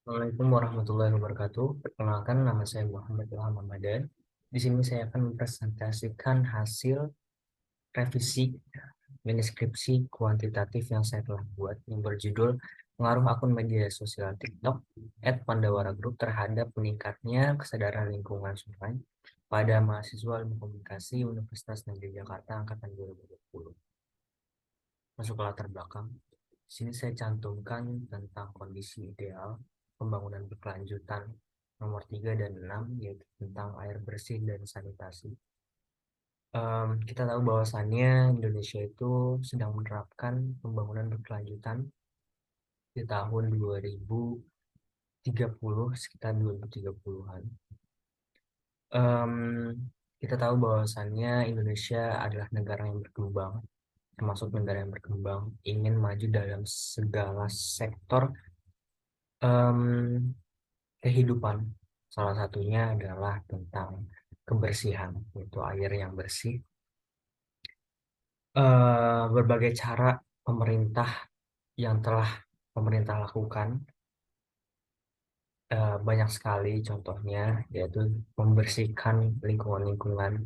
Assalamualaikum warahmatullahi wabarakatuh. Perkenalkan, nama saya Muhammad Ilham Ramadan. Di sini saya akan mempresentasikan hasil revisi manuskripsi kuantitatif yang saya telah buat yang berjudul Pengaruh Akun Media Sosial TikTok @Pandawara Group terhadap meningkatnya kesadaran lingkungan sungai pada mahasiswa Ilmu Komunikasi Universitas Negeri Jakarta angkatan 2020. Masuk ke latar belakang. Di sini saya cantumkan tentang kondisi ideal pembangunan berkelanjutan nomor 3 dan 6, yaitu tentang air bersih dan sanitasi. Kita tahu bahwasannya Indonesia itu sedang menerapkan pembangunan berkelanjutan di tahun 2030, sekitar 2030-an. Kita tahu bahwasannya Indonesia adalah negara yang berkembang, termasuk negara yang berkembang, ingin maju dalam segala sektor kehidupan. Salah satunya adalah tentang kebersihan, yaitu air yang bersih. Berbagai cara pemerintah yang telah pemerintah lakukan, banyak sekali contohnya, yaitu membersihkan lingkungan-lingkungan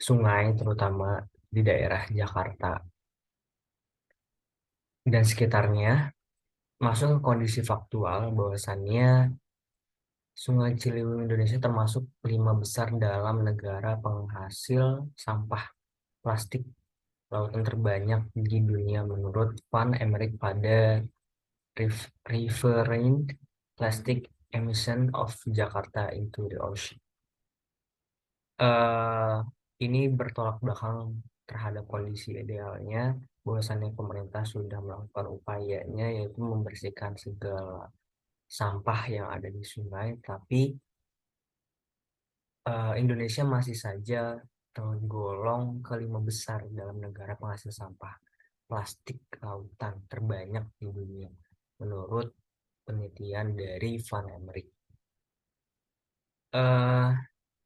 sungai, terutama di daerah Jakarta dan sekitarnya. Masuk ke kondisi faktual bahwasannya Sungai Ciliwung Indonesia termasuk 5 besar dalam negara penghasil sampah plastik lautan terbanyak di dunia menurut Van Emmerich pada Referring Plastic Emission of Jakarta into the Ocean. Eh, ini bertolak belakang terhadap kondisi idealnya, bahwasannya pemerintah sudah melakukan upayanya, yaitu membersihkan segala sampah yang ada di sungai, tapi Indonesia masih saja tergolong kelima besar dalam negara penghasil sampah plastik lautan terbanyak di dunia, menurut penelitian dari Van Emmerich. Eh,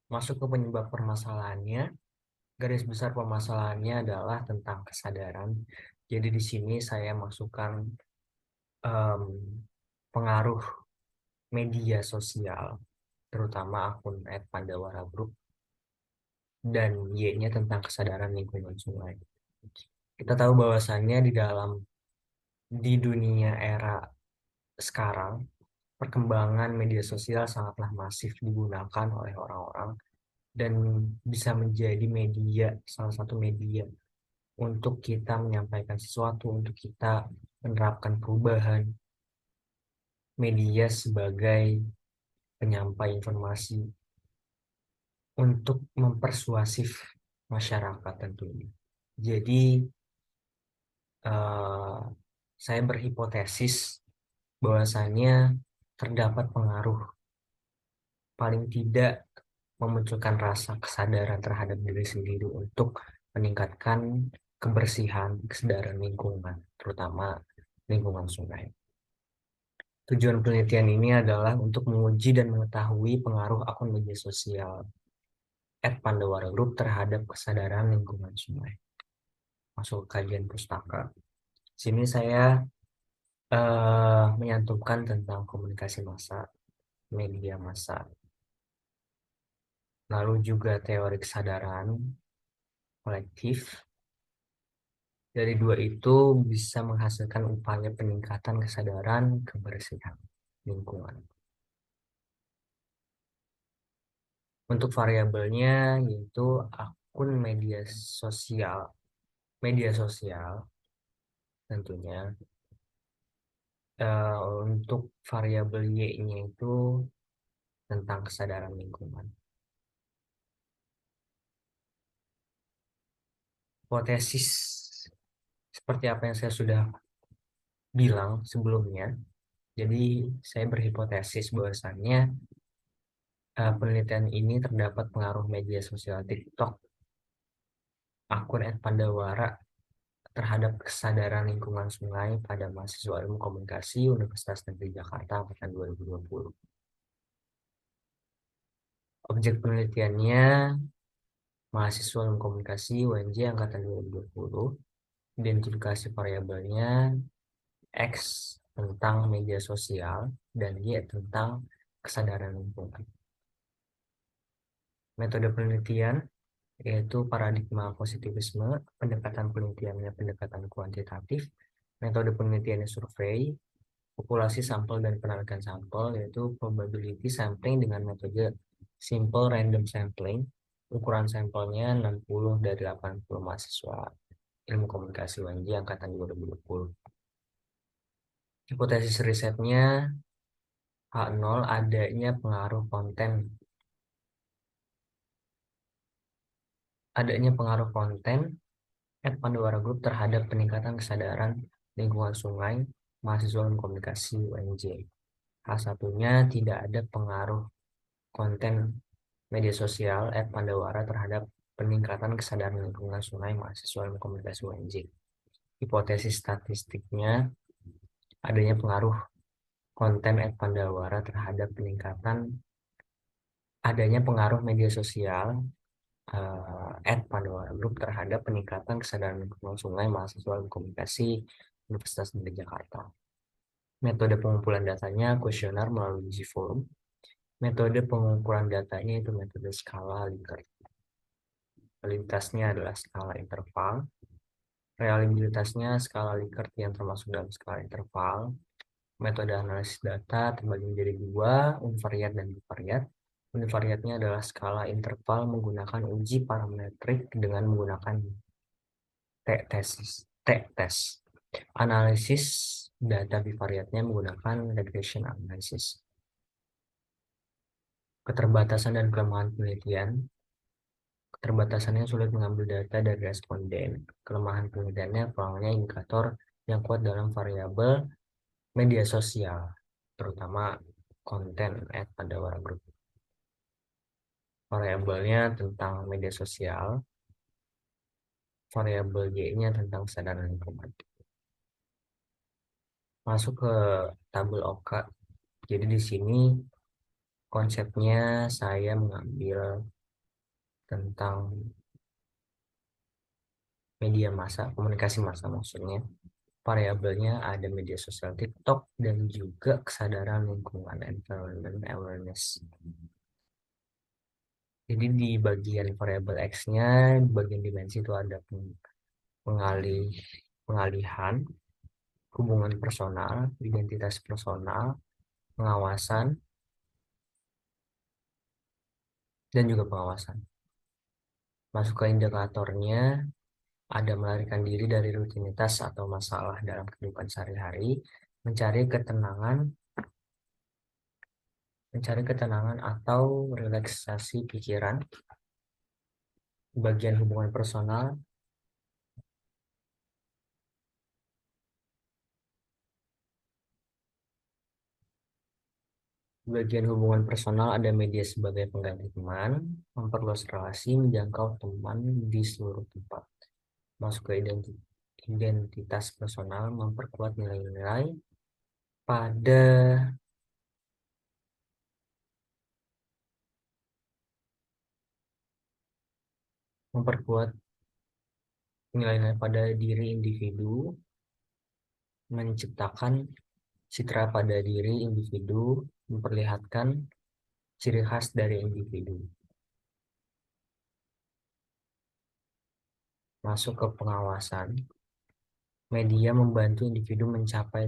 Masuk ke penyebab permasalahannya, garis besar permasalahannya adalah tentang kesadaran. Jadi di sini saya masukkan em, pengaruh media sosial, terutama akun @Pandawara Group, dan Y-nya tentang kesadaran lingkungan sungai. Kita tahu bahwasannya di dunia era sekarang, perkembangan media sosial sangatlah masif digunakan oleh orang-orang dan bisa menjadi salah satu media untuk kita menyampaikan sesuatu, untuk kita menerapkan perubahan. Media sebagai penyampai informasi untuk mempersuasif masyarakat tentunya. Jadi, eh, saya berhipotesis bahwasanya terdapat pengaruh, paling tidak memunculkan rasa kesadaran terhadap diri sendiri untuk meningkatkan kebersihan, kesadaran lingkungan, terutama lingkungan sungai. Tujuan penelitian ini adalah untuk menguji dan mengetahui pengaruh akun media sosial @Pandawara Group terhadap kesadaran lingkungan sungai. Masuk ke kajian pustaka. Sini saya menyantumkan tentang komunikasi massa, media massa, lalu juga teori kesadaran kolektif. Dari dua itu bisa menghasilkan upaya peningkatan kesadaran kebersihan lingkungan. Untuk variabelnya yaitu akun media sosial tentunya. Untuk variabel Y-nya itu tentang kesadaran lingkungan. Hipotesis seperti apa yang saya sudah bilang sebelumnya. Jadi saya berhipotesis bahwasannya penelitian ini terdapat pengaruh media sosial TikTok, akun @Pandawara terhadap kesadaran lingkungan sungai pada mahasiswa Ilmu Komunikasi Universitas Negeri Jakarta angkatan 2020. Objek penelitiannya mahasiswa Ilmu Komunikasi UNJ angkatan 2020. Identifikasi variabelnya X tentang media sosial, dan Y tentang kesadaran lingkungan. Metode penelitian yaitu paradigma positivisme, pendekatan penelitiannya pendekatan kuantitatif, metode penelitiannya survei, populasi sampel dan penarikan sampel yaitu probability sampling dengan metode simple random sampling, ukuran sampelnya 60 dari 80 mahasiswa ilmu komunikasi UNJ angkatan 2020. Hipotesis risetnya H0 adanya pengaruh konten Pandawara Group terhadap peningkatan kesadaran lingkungan sungai mahasiswa ilmu komunikasi UNJ. H1-nya tidak ada pengaruh konten media sosial Pandawara terhadap peningkatan kesadaran lingkungan sungai mahasiswa ilmu komunikasi UNJ. Hipotesis statistiknya adanya pengaruh konten Pandawara terhadap adanya pengaruh media sosial Pandawara Group terhadap peningkatan kesadaran lingkungan sungai mahasiswa ilmu komunikasi Universitas Negeri Jakarta. Metode pengumpulan datanya kuesioner melalui G-Form. Metode pengukuran datanya itu metode skala Likert. Validitasnya adalah skala interval. Reliabilitasnya skala Likert yang termasuk dalam skala interval. Metode analisis data terbagi menjadi dua, univariat dan bivariat. Univariatnya adalah skala interval menggunakan uji parametrik dengan menggunakan t-test. Analisis data bivariatnya menggunakan regression analysis. Keterbatasan dan kelemahan penelitian. Keterbatasannya sulit mengambil data dari responden. Kelemahan penelitiannya kurangnya indikator yang kuat dalam variabel media sosial, terutama konten Pandawara Group. Variabelnya tentang media sosial, variabel Y-nya tentang kesadaran lingkungan. Masuk ke tabel OK. Jadi di sini konsepnya saya mengambil tentang media massa, komunikasi massa maksudnya. Variabelnya ada media sosial TikTok dan juga kesadaran lingkungan, environment awareness. Jadi di bagian variabel X-nya, di bagian dimensi itu ada pengalihan, hubungan personal, identitas personal, pengawasan, dan juga pengawasan. Masuk ke indikatornya, ada melarikan diri dari rutinitas atau masalah dalam kehidupan sehari-hari, mencari ketenangan atau relaksasi pikiran. Bagian hubungan personal, ada media sebagai pengganti teman, memperluas relasi, menjangkau teman di seluruh tempat. Masuk ke identitas personal, memperkuat nilai-nilai pada diri individu, menciptakan citra pada diri individu, memperlihatkan ciri khas dari individu. Masuk ke pengawasan, media membantu individu mencapai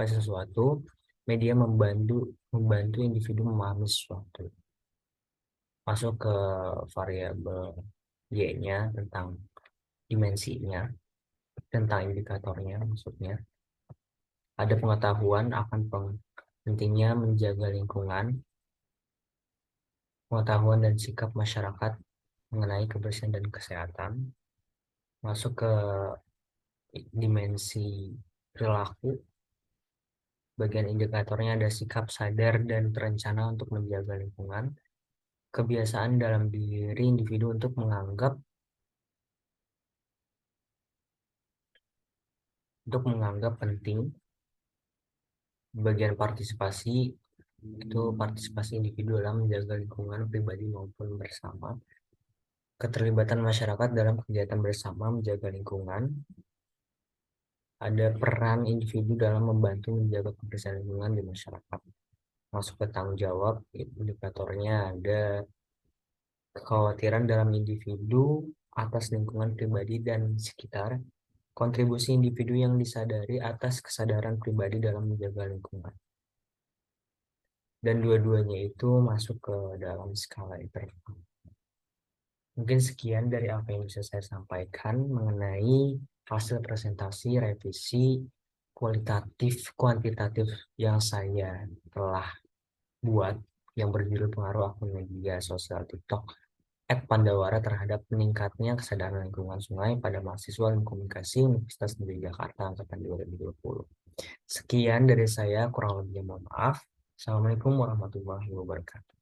sesuatu, media membantu individu memahami sesuatu. Masuk ke variabel Y-nya tentang dimensinya, tentang indikatornya maksudnya. Ada pengetahuan akan pentingnya menjaga lingkungan, pengetahuan dan sikap masyarakat mengenai kebersihan dan kesehatan. Masuk ke dimensi perilaku, bagian indikatornya ada sikap sadar dan terencana untuk menjaga lingkungan, kebiasaan dalam diri individu untuk menganggap penting. Bagian partisipasi itu partisipasi individu dalam menjaga lingkungan pribadi maupun bersama. Keterlibatan masyarakat dalam kegiatan bersama menjaga lingkungan. ada peran individu dalam membantu menjaga kebersihan lingkungan di masyarakat. Masuk ke tanggung jawab, indikatornya ada kekhawatiran dalam individu atas lingkungan pribadi dan sekitar, kontribusi individu yang disadari atas kesadaran pribadi dalam menjaga lingkungan. Dan dua-duanya itu masuk ke dalam skala interval. Mungkin sekian dari apa yang bisa saya sampaikan mengenai hasil presentasi revisi kualitatif kuantitatif yang saya telah buat yang berjudul pengaruh akun media sosial TikTok @Pandawara terhadap meningkatnya kesadaran lingkungan sungai pada mahasiswa ilmu komunikasi Universitas Negeri Jakarta angkatan 2020. Sekian dari saya, kurang lebihnya mohon maaf. Assalamualaikum warahmatullahi wabarakatuh.